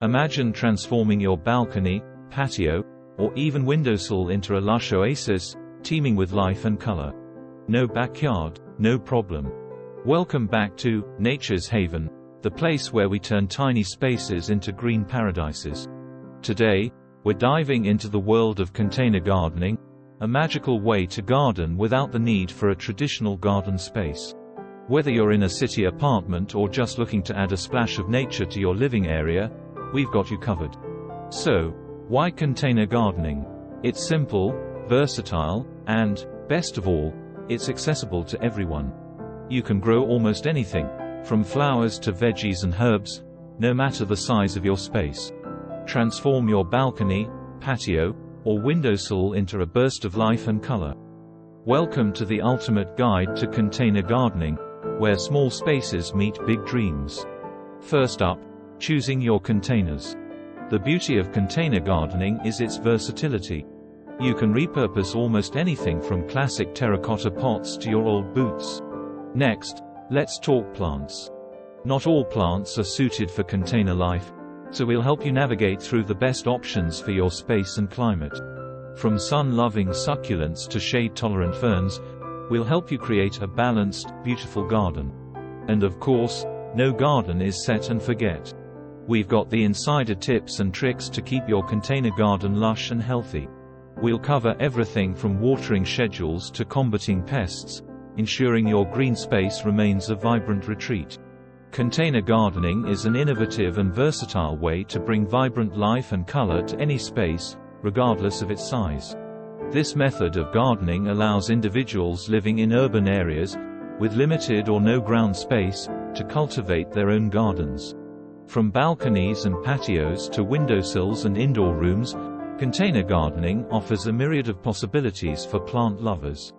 Imagine transforming your balcony, patio, or even windowsill into a lush oasis, teeming with life and color. No backyard, no problem. Welcome back to Nature's Haven, the place where we turn tiny spaces into green paradises. Today, we're diving into the world of container gardening, a magical way to garden without the need for a traditional garden space. Whether you're in a city apartment or just looking to add a splash of nature to your living area, we've got you covered. So, why container gardening? It's simple, versatile, and, best of all, it's accessible to everyone. You can grow almost anything, from flowers to veggies and herbs, no matter the size of your space. Transform your balcony, patio, or windowsill into a burst of life and color. Welcome to the ultimate guide to container gardening, where small spaces meet big dreams. First up, choosing your containers. The beauty of container gardening is its versatility. You can repurpose almost anything from classic terracotta pots to your old boots. Next, let's talk plants. Not all plants are suited for container life, so we'll help you navigate through the best options for your space and climate. From sun-loving succulents to shade-tolerant ferns, we'll help you create a balanced, beautiful garden. And of course, no garden is set and forget. We've got the insider tips and tricks to keep your container garden lush and healthy. We'll cover everything from watering schedules to combating pests, ensuring your green space remains a vibrant retreat. Container gardening is an innovative and versatile way to bring vibrant life and color to any space, regardless of its size. This method of gardening allows individuals living in urban areas, with limited or no ground space, to cultivate their own gardens. From balconies and patios to windowsills and indoor rooms, container gardening offers a myriad of possibilities for plant lovers.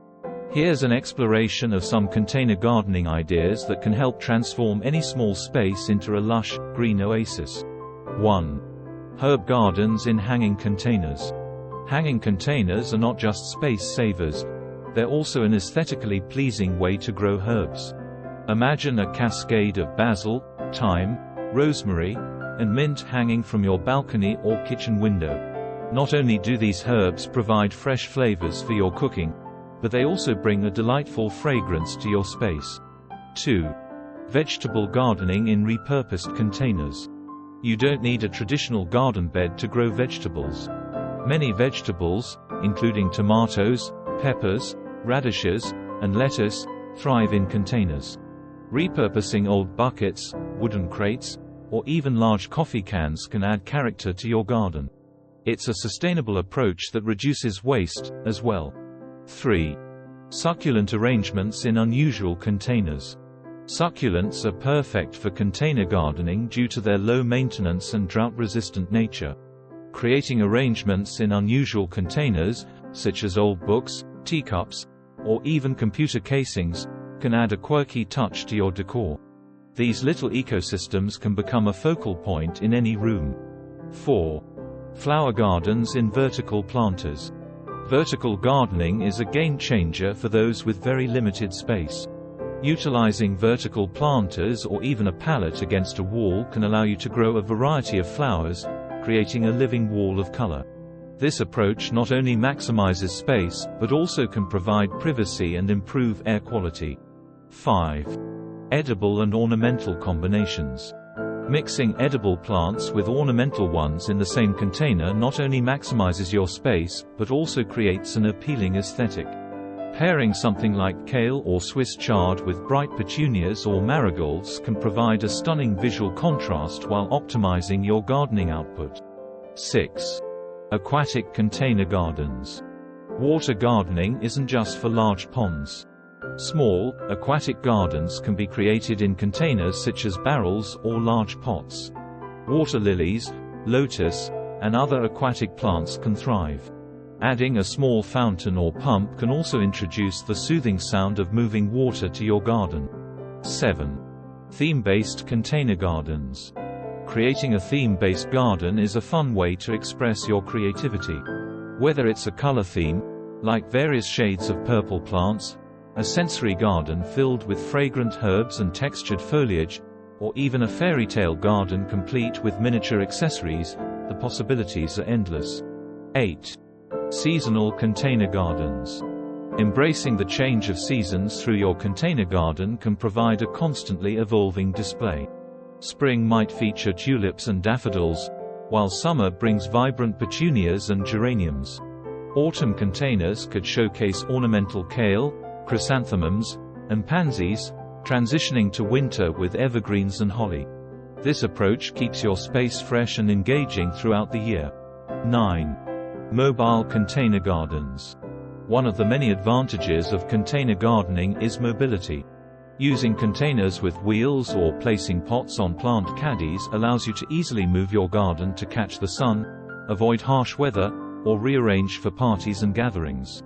Here's an exploration of some container gardening ideas that can help transform any small space into a lush, green oasis. 1. Herb gardens in hanging containers. Hanging containers are not just space savers, they're also an aesthetically pleasing way to grow herbs. Imagine a cascade of basil, thyme, rosemary, and mint hanging from your balcony or kitchen window. Not only do these herbs provide fresh flavors for your cooking, but they also bring a delightful fragrance to your space. 2. Vegetable gardening in repurposed containers. You don't need a traditional garden bed to grow vegetables. Many vegetables, including tomatoes, peppers, radishes, and lettuce, thrive in containers. Repurposing old buckets, wooden crates, or even large coffee cans can add character to your garden. It's a sustainable approach that reduces waste, as well. 3. Succulent arrangements in unusual containers. Succulents are perfect for container gardening due to their low maintenance and drought-resistant nature. Creating arrangements in unusual containers, such as old books, teacups, or even computer casings, can add a quirky touch to your decor. These little ecosystems can become a focal point in any room. 4. Flower gardens in vertical planters. Vertical gardening is a game-changer for those with very limited space. Utilizing vertical planters or even a pallet against a wall can allow you to grow a variety of flowers, creating a living wall of color. This approach not only maximizes space, but also can provide privacy and improve air quality. 5. Edible and ornamental combinations. Mixing edible plants with ornamental ones in the same container not only maximizes your space, but also creates an appealing aesthetic. Pairing something like kale or Swiss chard with bright petunias or marigolds can provide a stunning visual contrast while optimizing your gardening output. 6. Aquatic container gardens. Water gardening isn't just for large ponds. Small, aquatic gardens can be created in containers such as barrels or large pots. Water lilies, lotus, and other aquatic plants can thrive. Adding a small fountain or pump can also introduce the soothing sound of moving water to your garden. 7. Theme-based container gardens. Creating a theme-based garden is a fun way to express your creativity. Whether it's a color theme, like various shades of purple plants, a sensory garden filled with fragrant herbs and textured foliage, or even a fairy tale garden complete with miniature accessories, the possibilities are endless. 8. Seasonal container gardens. Embracing the change of seasons through your container garden can provide a constantly evolving display. Spring might feature tulips and daffodils, while summer brings vibrant petunias and geraniums. Autumn containers could showcase ornamental kale, chrysanthemums, and pansies, transitioning to winter with evergreens and holly. This approach keeps your space fresh and engaging throughout the year. 9. Mobile container gardens. One of the many advantages of container gardening is mobility. Using containers with wheels or placing pots on plant caddies allows you to easily move your garden to catch the sun, avoid harsh weather, or rearrange for parties and gatherings.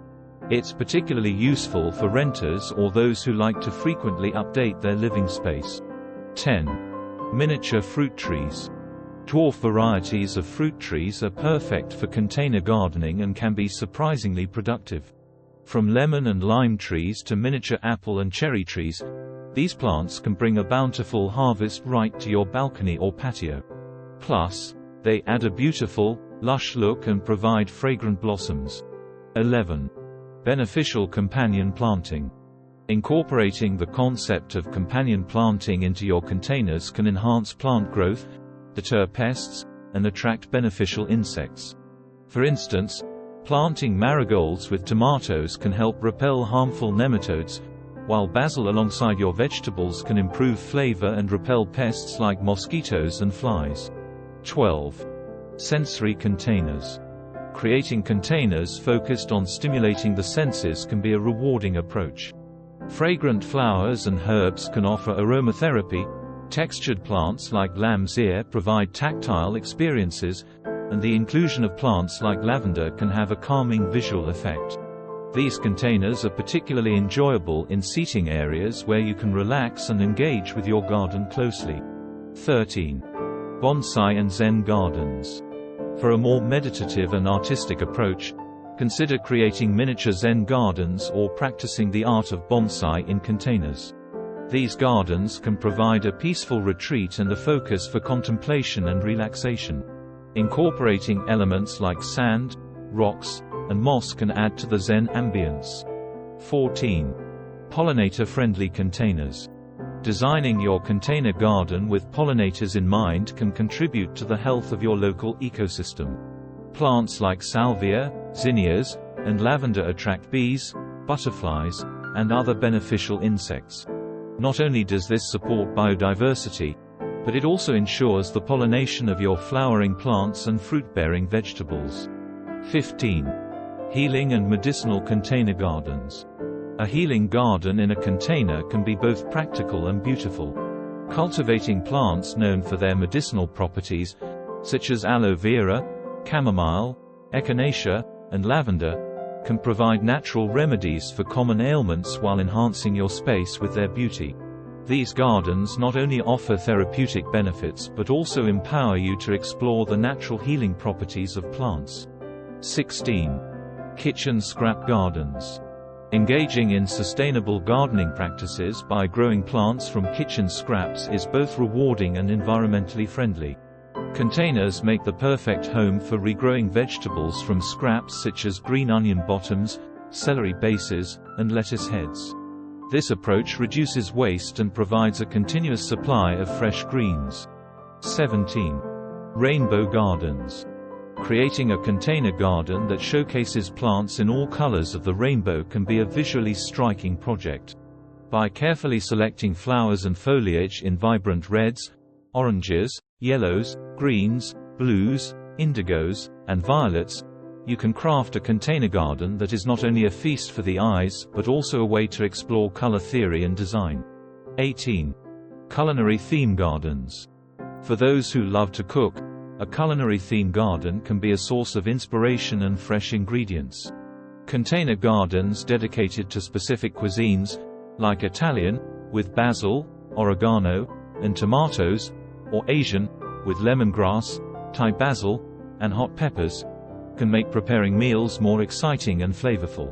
It's particularly useful for renters or those who like to frequently update their living space. 10. Miniature fruit trees. Dwarf varieties of fruit trees are perfect for container gardening and can be surprisingly productive. From lemon and lime trees to miniature apple and cherry trees, these plants can bring a bountiful harvest right to your balcony or patio. Plus, they add a beautiful, lush look and provide fragrant blossoms. 11. Beneficial companion planting. Incorporating the concept of companion planting into your containers can enhance plant growth, deter pests, and attract beneficial insects. For instance, planting marigolds with tomatoes can help repel harmful nematodes, while basil alongside your vegetables can improve flavor and repel pests like mosquitoes and flies. 12. Sensory containers. Creating containers focused on stimulating the senses can be a rewarding approach. Fragrant flowers and herbs can offer aromatherapy, textured plants like lamb's ear provide tactile experiences, and the inclusion of plants like lavender can have a calming visual effect. These containers are particularly enjoyable in seating areas where you can relax and engage with your garden closely. 13. Bonsai and Zen gardens. For a more meditative and artistic approach, consider creating miniature Zen gardens or practicing the art of bonsai in containers. These gardens can provide a peaceful retreat and a focus for contemplation and relaxation. Incorporating elements like sand, rocks, and moss can add to the Zen ambience. 14. Pollinator-friendly containers. Designing your container garden with pollinators in mind can contribute to the health of your local ecosystem. Plants like salvia, zinnias, and lavender attract bees, butterflies, and other beneficial insects. Not only does this support biodiversity, but it also ensures the pollination of your flowering plants and fruit-bearing vegetables. 15. Healing and medicinal container gardens. A healing garden in a container can be both practical and beautiful. Cultivating plants known for their medicinal properties, such as aloe vera, chamomile, echinacea, and lavender, can provide natural remedies for common ailments while enhancing your space with their beauty. These gardens not only offer therapeutic benefits but also empower you to explore the natural healing properties of plants. 16. Kitchen scrap gardens. Engaging in sustainable gardening practices by growing plants from kitchen scraps is both rewarding and environmentally friendly. Containers make the perfect home for regrowing vegetables from scraps such as green onion bottoms, celery bases, and lettuce heads. This approach reduces waste and provides a continuous supply of fresh greens. 17. Rainbow gardens. Creating a container garden that showcases plants in all colors of the rainbow can be a visually striking project. By carefully selecting flowers and foliage in vibrant reds, oranges, yellows, greens, blues, indigos, and violets, you can craft a container garden that is not only a feast for the eyes but also a way to explore color theory and design. 18. Culinary theme gardens. For those who love to cook, a culinary theme garden can be a source of inspiration and fresh ingredients. Container gardens dedicated to specific cuisines, like Italian, with basil, oregano, and tomatoes, or Asian, with lemongrass, Thai basil, and hot peppers, can make preparing meals more exciting and flavorful.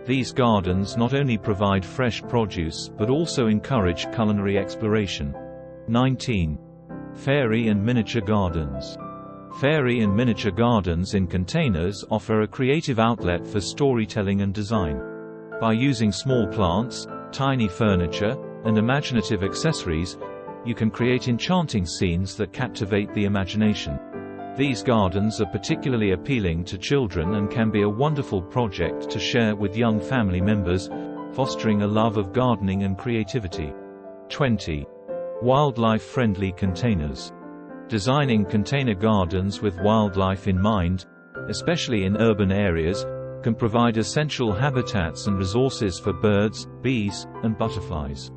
These gardens not only provide fresh produce but also encourage culinary exploration. 19. Fairy and miniature gardens. Fairy and miniature gardens in containers offer a creative outlet for storytelling and design. By using small plants, tiny furniture, and imaginative accessories, you can create enchanting scenes that captivate the imagination. These gardens are particularly appealing to children and can be a wonderful project to share with young family members, fostering a love of gardening and creativity. 20. Wildlife-friendly containers. Designing container gardens with wildlife in mind, especially in urban areas, can provide essential habitats and resources for birds, bees, and butterflies.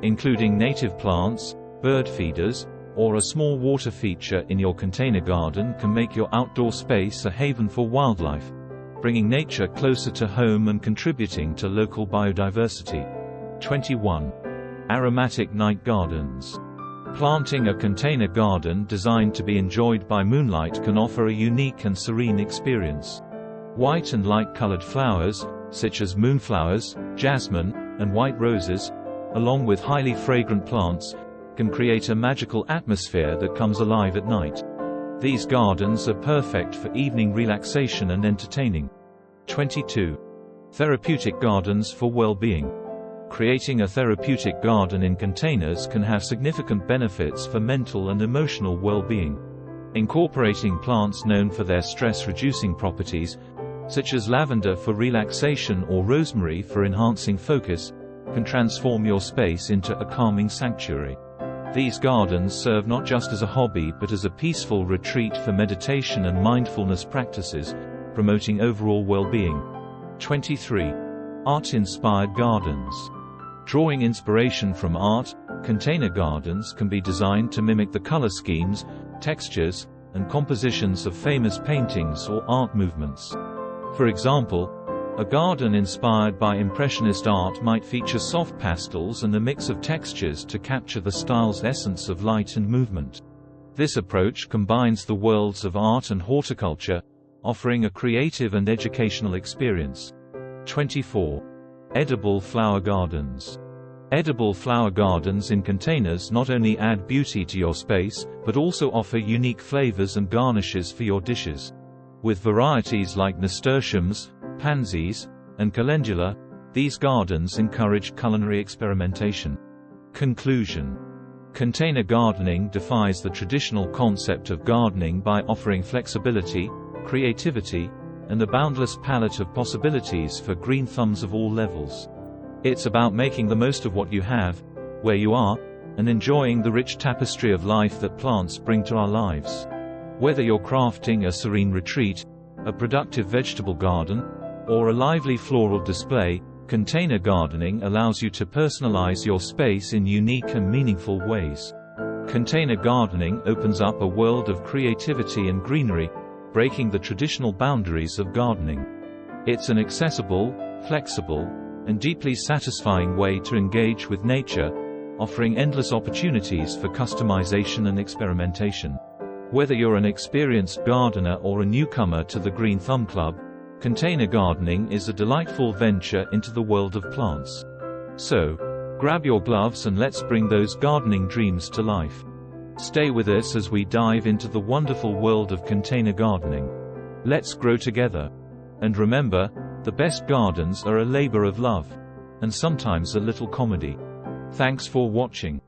Including native plants, bird feeders, or a small water feature in your container garden can make your outdoor space a haven for wildlife, bringing nature closer to home and contributing to local biodiversity. 21. Aromatic night gardens. Planting a container garden designed to be enjoyed by moonlight can offer a unique and serene experience. White and light-colored flowers, such as moonflowers, jasmine, and white roses, along with highly fragrant plants, can create a magical atmosphere that comes alive at night. These gardens are perfect for evening relaxation and entertaining. 22. Therapeutic gardens for well-being. Creating a therapeutic garden in containers can have significant benefits for mental and emotional well-being. Incorporating plants known for their stress-reducing properties, such as lavender for relaxation or rosemary for enhancing focus, can transform your space into a calming sanctuary. These gardens serve not just as a hobby but as a peaceful retreat for meditation and mindfulness practices, promoting overall well-being. 23. Art-inspired gardens. Drawing inspiration from art, container gardens can be designed to mimic the color schemes, textures, and compositions of famous paintings or art movements. For example, a garden inspired by Impressionist art might feature soft pastels and a mix of textures to capture the style's essence of light and movement. This approach combines the worlds of art and horticulture, offering a creative and educational experience. 24. Edible flower gardens. Edible flower gardens in containers not only add beauty to your space, but also offer unique flavors and garnishes for your dishes. With varieties like nasturtiums, pansies, and calendula, these gardens encourage culinary experimentation. Conclusion. Container gardening defies the traditional concept of gardening by offering flexibility, creativity, and a boundless palette of possibilities for green thumbs of all levels. It's about making the most of what you have, where you are, and enjoying the rich tapestry of life that plants bring to our lives. Whether you're crafting a serene retreat, a productive vegetable garden, or a lively floral display, container gardening allows you to personalize your space in unique and meaningful ways. Container gardening opens up a world of creativity and greenery, breaking the traditional boundaries of gardening. It's an accessible, flexible, and deeply satisfying way to engage with nature, offering endless opportunities for customization and experimentation. Whether you're an experienced gardener or a newcomer to the Green Thumb Club, container gardening is a delightful venture into the world of plants. So, grab your gloves and let's bring those gardening dreams to life. Stay with us as we dive into the wonderful world of container gardening. Let's grow together. And remember, the best gardens are a labor of love. And sometimes a little comedy. Thanks for watching.